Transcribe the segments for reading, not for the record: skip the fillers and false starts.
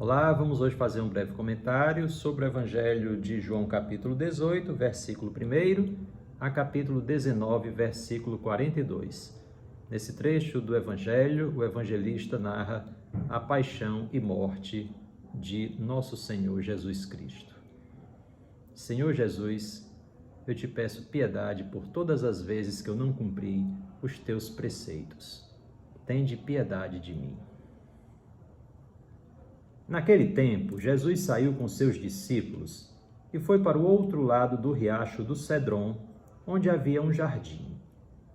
Olá, vamos hoje fazer um breve comentário sobre o Evangelho de João, capítulo 18, versículo 1 a capítulo 19, versículo 42. Nesse trecho do Evangelho, o evangelista narra a paixão e morte de nosso Senhor Jesus Cristo. Senhor Jesus, eu te peço piedade por todas as vezes que eu não cumpri os teus preceitos. Tende piedade de mim. Naquele tempo, Jesus saiu com seus discípulos e foi para o outro lado do riacho do Cedron, onde havia um jardim.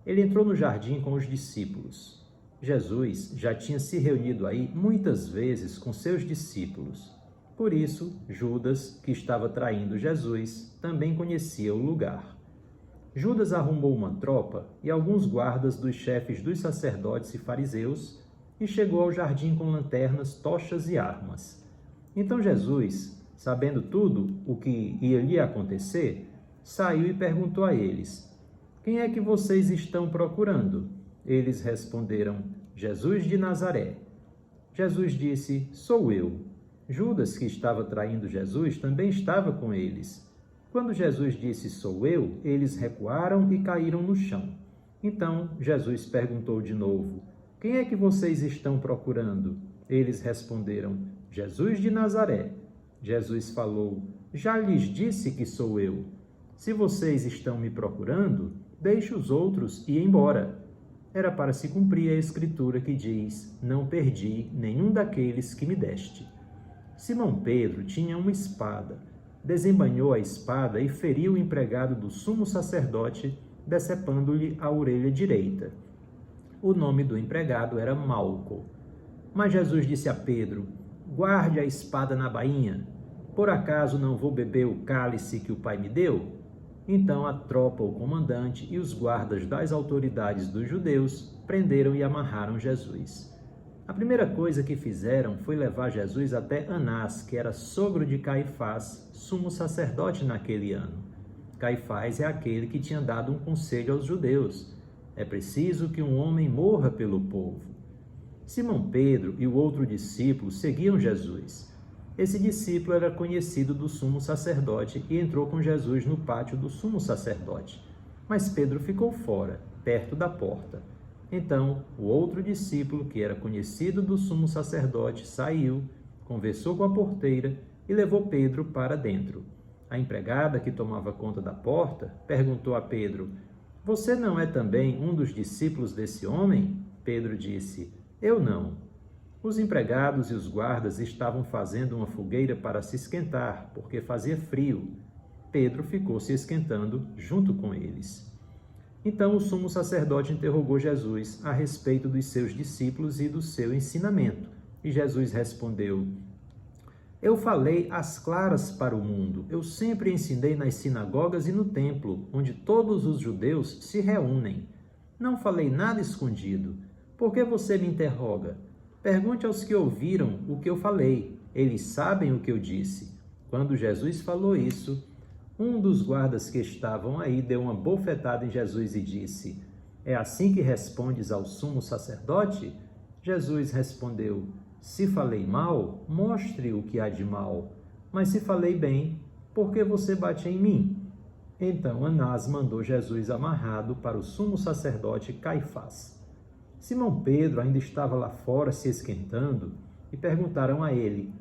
Ele entrou no jardim com os discípulos. Jesus já tinha se reunido aí muitas vezes com seus discípulos. Por isso, Judas, que estava traindo Jesus, também conhecia o lugar. Judas arrumou uma tropa e alguns guardas dos chefes dos sacerdotes e fariseus e chegou ao jardim com lanternas, tochas e armas. Então Jesus, sabendo tudo o que ia lhe acontecer, saiu e perguntou a eles: "Quem é que vocês estão procurando?" Eles responderam: "Jesus de Nazaré." Jesus disse: "Sou eu." Judas, que estava traindo Jesus, também estava com eles. Quando Jesus disse: "Sou eu," eles recuaram e caíram no chão. Então Jesus perguntou de novo: "Quem é que vocês estão procurando?" Eles responderam: "Jesus de Nazaré." Jesus falou: "Já lhes disse que sou eu. Se vocês estão me procurando, deixe os outros ir embora." Era para se cumprir a escritura que diz: "Não perdi nenhum daqueles que me deste." Simão Pedro tinha uma espada. Desembainhou a espada e feriu o empregado do sumo sacerdote, decepando-lhe a orelha direita. O nome do empregado era Malco. Mas Jesus disse a Pedro: "Guarde a espada na bainha. Por acaso não vou beber o cálice que o Pai me deu?" Então a tropa, o comandante e os guardas das autoridades dos judeus prenderam e amarraram Jesus. A primeira coisa que fizeram foi levar Jesus até Anás, que era sogro de Caifás, sumo sacerdote naquele ano. Caifás é aquele que tinha dado um conselho aos judeus: é preciso que um homem morra pelo povo. Simão Pedro e o outro discípulo seguiam Jesus. Esse discípulo era conhecido do sumo sacerdote e entrou com Jesus no pátio do sumo sacerdote. Mas Pedro ficou fora, perto da porta. Então, o outro discípulo, que era conhecido do sumo sacerdote, saiu, conversou com a porteira e levou Pedro para dentro. A empregada que tomava conta da porta perguntou a Pedro: "Você não é também um dos discípulos desse homem?" Pedro disse: "Eu não." Os empregados e os guardas estavam fazendo uma fogueira para se esquentar, porque fazia frio. Pedro ficou se esquentando junto com eles. Então o sumo sacerdote interrogou Jesus a respeito dos seus discípulos e do seu ensinamento. E Jesus respondeu: "Eu falei às claras para o mundo. Eu sempre ensinei nas sinagogas e no templo, onde todos os judeus se reúnem. Não falei nada escondido. Por que você me interroga? Pergunte aos que ouviram o que eu falei. Eles sabem o que eu disse." Quando Jesus falou isso, um dos guardas que estavam aí deu uma bofetada em Jesus e disse: "É assim que respondes ao sumo sacerdote?" Jesus respondeu: "Se falei mal, mostre o que há de mal. Mas se falei bem, por que você bate em mim?" Então Anás mandou Jesus amarrado para o sumo sacerdote Caifás. Simão Pedro ainda estava lá fora se esquentando e perguntaram a ele: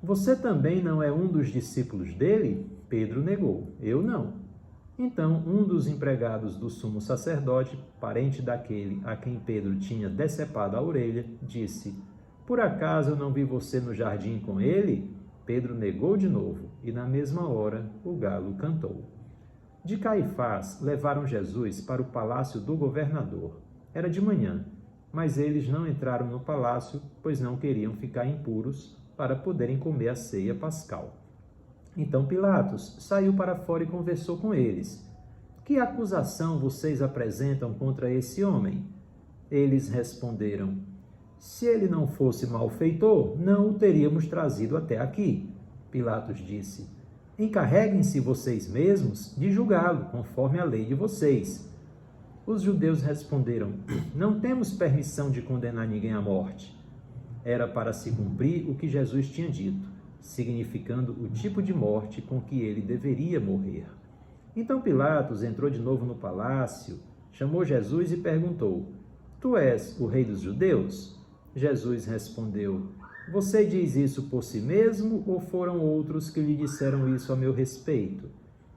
"Você também não é um dos discípulos dele?" Pedro negou: "Eu não." Então um dos empregados do sumo sacerdote, parente daquele a quem Pedro tinha decepado a orelha, disse: "Por acaso eu não vi você no jardim com ele?" Pedro negou de novo e na mesma hora o galo cantou. De Caifás levaram Jesus para o palácio do governador. Era de manhã, mas eles não entraram no palácio, pois não queriam ficar impuros para poderem comer a ceia pascal. Então Pilatos saiu para fora e conversou com eles: "Que acusação vocês apresentam contra esse homem?" Eles responderam: "Se ele não fosse malfeitor, não o teríamos trazido até aqui." Pilatos disse: "Encarreguem-se vocês mesmos de julgá-lo, conforme a lei de vocês." Os judeus responderam: "Não temos permissão de condenar ninguém à morte." era para se cumprir o que Jesus tinha dito, significando o tipo de morte com que ele deveria morrer. Então Pilatos entrou de novo no palácio, chamou Jesus e perguntou: Tu és o rei dos judeus? Jesus respondeu: Você diz isso por si mesmo ou foram outros que lhe disseram isso a meu respeito?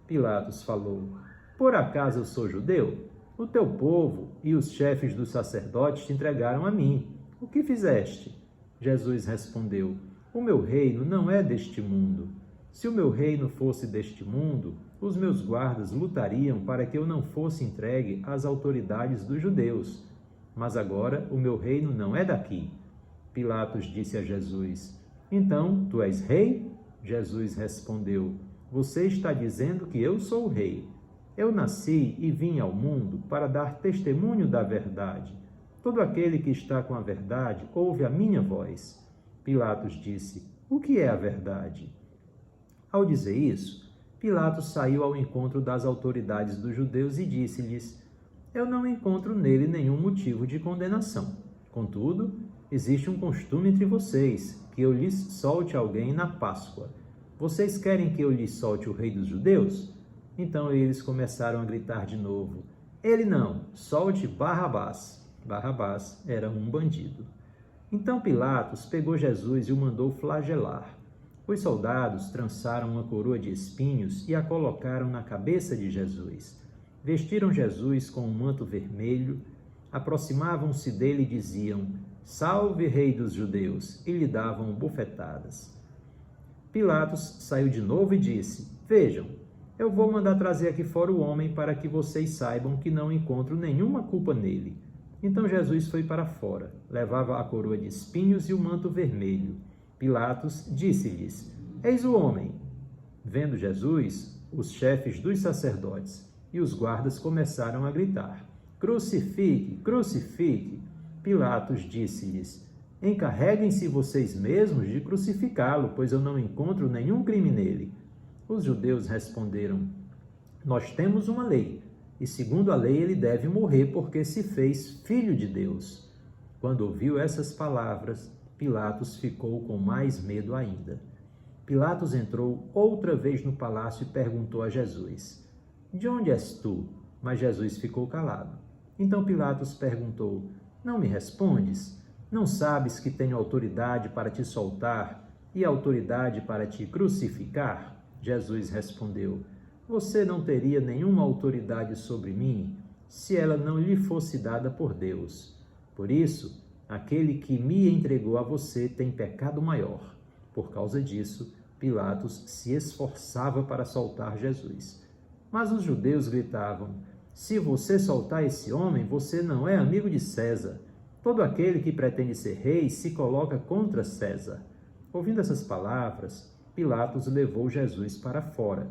Pilatos falou: Por acaso eu sou judeu? O teu povo e os chefes dos sacerdotes te entregaram a mim. O que fizeste? Jesus respondeu: O meu reino não é deste mundo. Se o meu reino fosse deste mundo, os meus guardas lutariam para que eu não fosse entregue às autoridades dos judeus. Mas agora o meu reino não é daqui. Pilatos disse a Jesus: Então, tu és rei? Jesus respondeu: Você está dizendo que eu sou o rei. Eu nasci e vim ao mundo para dar testemunho da verdade. Todo aquele que está com a verdade ouve a minha voz. Pilatos disse: O que é a verdade? Ao dizer isso, Pilatos saiu ao encontro das autoridades dos judeus e disse-lhes: Eu não encontro nele nenhum motivo de condenação. Contudo, existe um costume entre vocês, que eu lhes solte alguém na Páscoa. Vocês querem que eu lhes solte o rei dos judeus? Então eles começaram a gritar de novo: Ele não, solte Barrabás. Barrabás era um bandido. Então Pilatos pegou Jesus e o mandou flagelar. Os soldados trançaram uma coroa de espinhos e a colocaram na cabeça de Jesus. Vestiram Jesus com um manto vermelho, aproximavam-se dele e diziam: Salve, rei dos judeus! E lhe davam bofetadas. Pilatos saiu de novo e disse: Vejam, eu vou mandar trazer aqui fora o homem para que vocês saibam que não encontro nenhuma culpa nele. Então Jesus foi para fora, levava a coroa de espinhos e o manto vermelho. Pilatos disse-lhes: Eis o homem. Vendo Jesus, os chefes dos sacerdotes e os guardas começaram a gritar: Crucifique, crucifique! Pilatos disse-lhes: Encarreguem-se vocês mesmos de crucificá-lo, pois eu não encontro nenhum crime nele. Os judeus responderam: Nós temos uma lei, e segundo a lei ele deve morrer porque se fez filho de Deus. Quando ouviu essas palavras, Pilatos ficou com mais medo ainda. Pilatos entrou outra vez no palácio e perguntou a Jesus: De onde és tu? Mas Jesus ficou calado. Então Pilatos perguntou: Não me respondes? Não sabes que tenho autoridade para te soltar e autoridade para te crucificar? Jesus respondeu: Você não teria nenhuma autoridade sobre mim se ela não lhe fosse dada por Deus. Por isso, aquele que me entregou a você tem pecado maior. Por causa disso, Pilatos se esforçava para soltar Jesus. Mas os judeus gritavam: Se você soltar esse homem, você não é amigo de César. Todo aquele que pretende ser rei se coloca contra César. Ouvindo essas palavras, Pilatos levou Jesus para fora.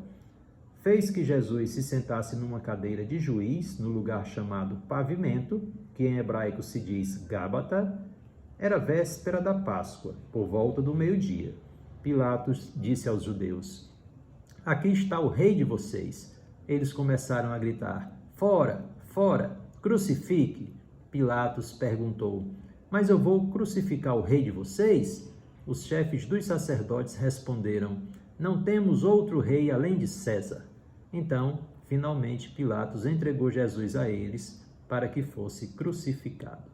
Fez que Jesus se sentasse numa cadeira de juiz, no lugar chamado Pavimento, que em hebraico se diz Gábata. Era véspera da Páscoa, por volta do meio-dia. Pilatos disse aos judeus: Aqui está o rei de vocês. Eles começaram a gritar: Fora, fora, crucifique! Pilatos perguntou: Mas eu vou crucificar o rei de vocês? Os chefes dos sacerdotes responderam: Não temos outro rei além de César. Então, finalmente, Pilatos entregou Jesus a eles para que fosse crucificado.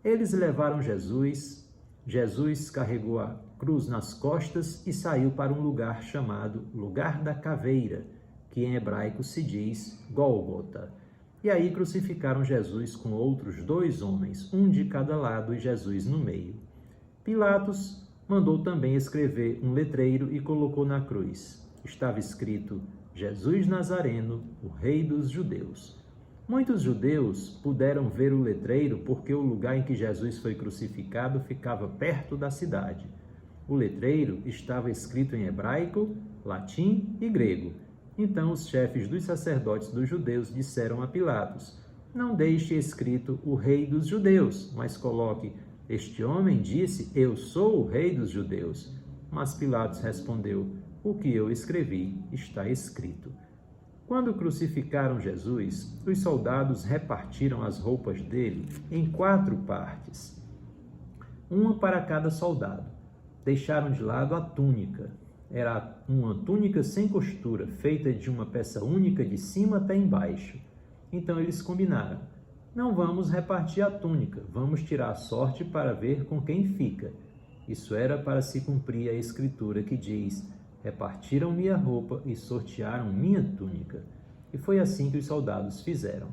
Eles levaram Jesus. Jesus carregou a cruz nas costas e saiu para um lugar chamado Lugar da Caveira, que em hebraico se diz Gólgota. E aí crucificaram Jesus com outros 2 homens, um de cada lado e Jesus no meio. Pilatos mandou também escrever um letreiro e colocou na cruz. Estava escrito: Jesus Nazareno, o Rei dos Judeus. Muitos judeus puderam ver o letreiro porque o lugar em que Jesus foi crucificado ficava perto da cidade. O letreiro estava escrito em hebraico, latim e grego. Então os chefes dos sacerdotes dos judeus disseram a Pilatos: Não deixe escrito o Rei dos Judeus, mas coloque: Este homem disse: Eu sou o Rei dos Judeus. Mas Pilatos respondeu: O que eu escrevi está escrito. Quando crucificaram Jesus, os soldados repartiram as roupas dele em 4 partes. uma para cada soldado. Deixaram de lado a túnica. Era uma túnica sem costura, feita de uma peça única de cima até embaixo. Então eles combinaram: não vamos repartir a túnica, vamos tirar a sorte para ver com quem fica. Isso era para se cumprir a escritura que diz: repartiram minha roupa e sortearam minha túnica. E foi assim que os soldados fizeram.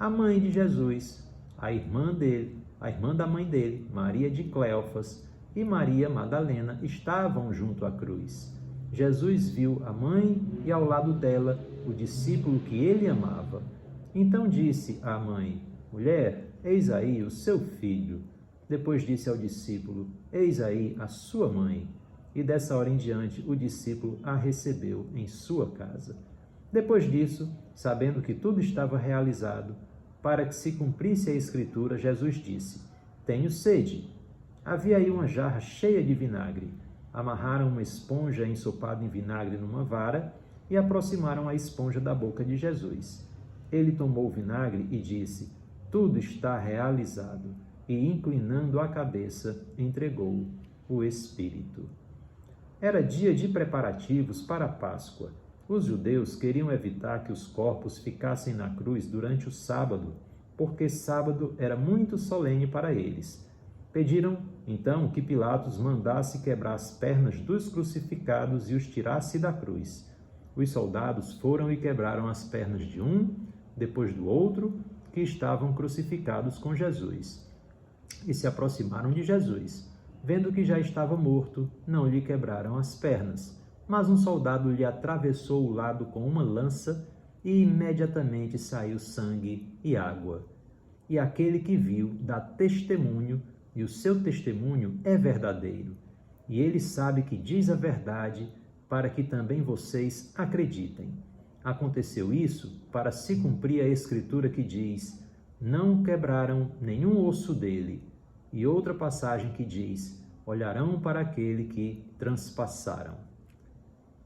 A mãe de Jesus, a irmã da mãe dele, Maria de Cleofas, e Maria Madalena estavam junto à cruz. Jesus viu a mãe e ao lado dela o discípulo que ele amava. Então disse à mãe: mulher, eis aí o seu filho. Depois disse ao discípulo: eis aí a sua mãe. E dessa hora em diante o discípulo a recebeu em sua casa. Depois disso, sabendo que tudo estava realizado, para que se cumprisse a escritura, Jesus disse: tenho sede. Havia aí uma jarra cheia de vinagre. Amarraram uma esponja ensopada em vinagre numa vara e aproximaram a esponja da boca de Jesus. Ele tomou o vinagre e disse: tudo está realizado. E, inclinando a cabeça, entregou o Espírito. Era dia de preparativos para a Páscoa. Os judeus queriam evitar que os corpos ficassem na cruz durante o sábado, porque sábado era muito solene para eles. Pediram, então, que Pilatos mandasse quebrar as pernas dos crucificados e os tirasse da cruz. Os soldados foram e quebraram as pernas de um, depois do outro, que estavam crucificados com Jesus. E se aproximaram de Jesus. Vendo que já estava morto, não lhe quebraram as pernas, mas um soldado lhe atravessou o lado com uma lança e imediatamente saiu sangue e água. E aquele que viu dá testemunho, e o seu testemunho é verdadeiro. E ele sabe que diz a verdade, para que também vocês acreditem. Aconteceu isso para se cumprir a escritura que diz: não quebraram nenhum osso dele. E outra passagem que diz: olharão para aquele que transpassaram.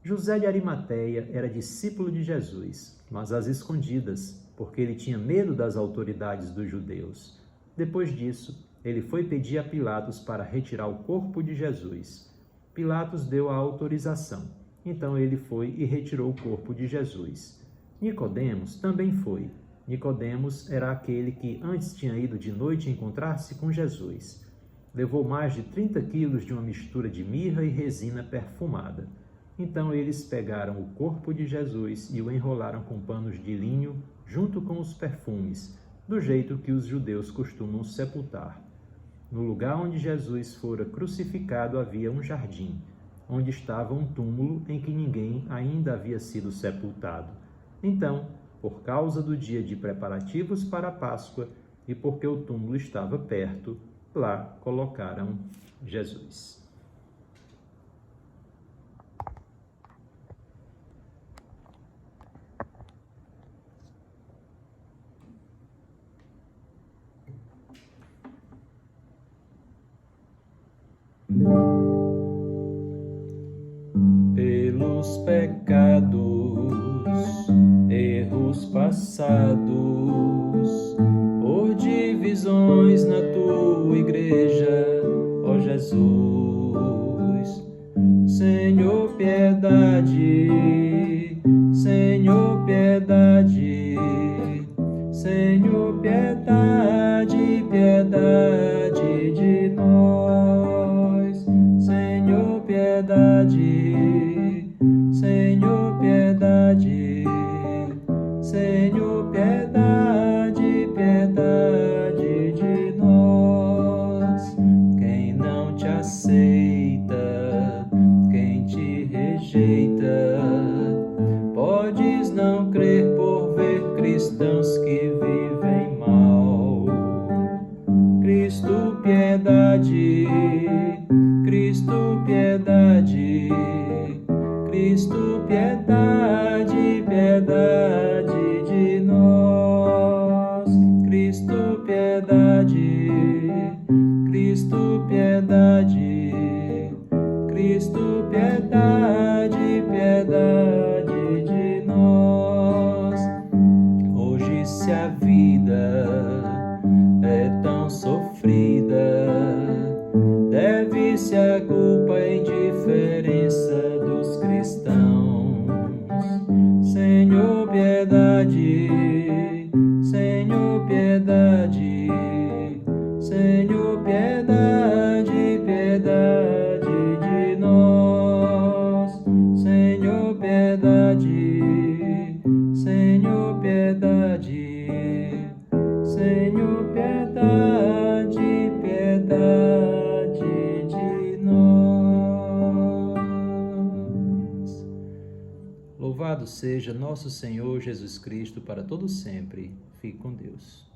José de Arimateia era discípulo de Jesus, mas às escondidas, porque ele tinha medo das autoridades dos judeus. Depois disso, ele foi pedir a Pilatos para retirar o corpo de Jesus. Pilatos deu a autorização. Então ele foi e retirou o corpo de Jesus. Nicodemos também foi. Nicodemos era aquele que antes tinha ido de noite encontrar-se com Jesus. Levou mais de 30 quilos de uma mistura de mirra e resina perfumada. Então eles pegaram o corpo de Jesus e o enrolaram com panos de linho junto com os perfumes, do jeito que os judeus costumam sepultar. No lugar onde Jesus fora crucificado havia um jardim, onde estava um túmulo em que ninguém ainda havia sido sepultado. Então, por causa do dia de preparativos para a Páscoa e porque o túmulo estava perto, lá colocaram Jesus. Pelos pecados, erros passados, por divisões na tua igreja, ó Jesus. Senhor, piedade, Senhor, piedade, Senhor, piedade, piedade de nós. Senhor, piedade, Senhor, piedade, Senhor, piedade, piedade de nós. Quem não te aceita, quem te rejeita, podes não crer por ver cristãos que vivem mal. Cristo, piedade, Cristo, piedade, Cristo, piedade, piedade de nós. Cristo, piedade, Cristo, piedade, Cristo, piedade, piedade de nós. Hoje, se a vida é tão sofrida, Senhor, piedade, piedade de nós. Senhor, piedade, Senhor, piedade, Senhor, piedade, piedade de nós. Louvado seja nosso Senhor Jesus Cristo para todo sempre. Fique com Deus.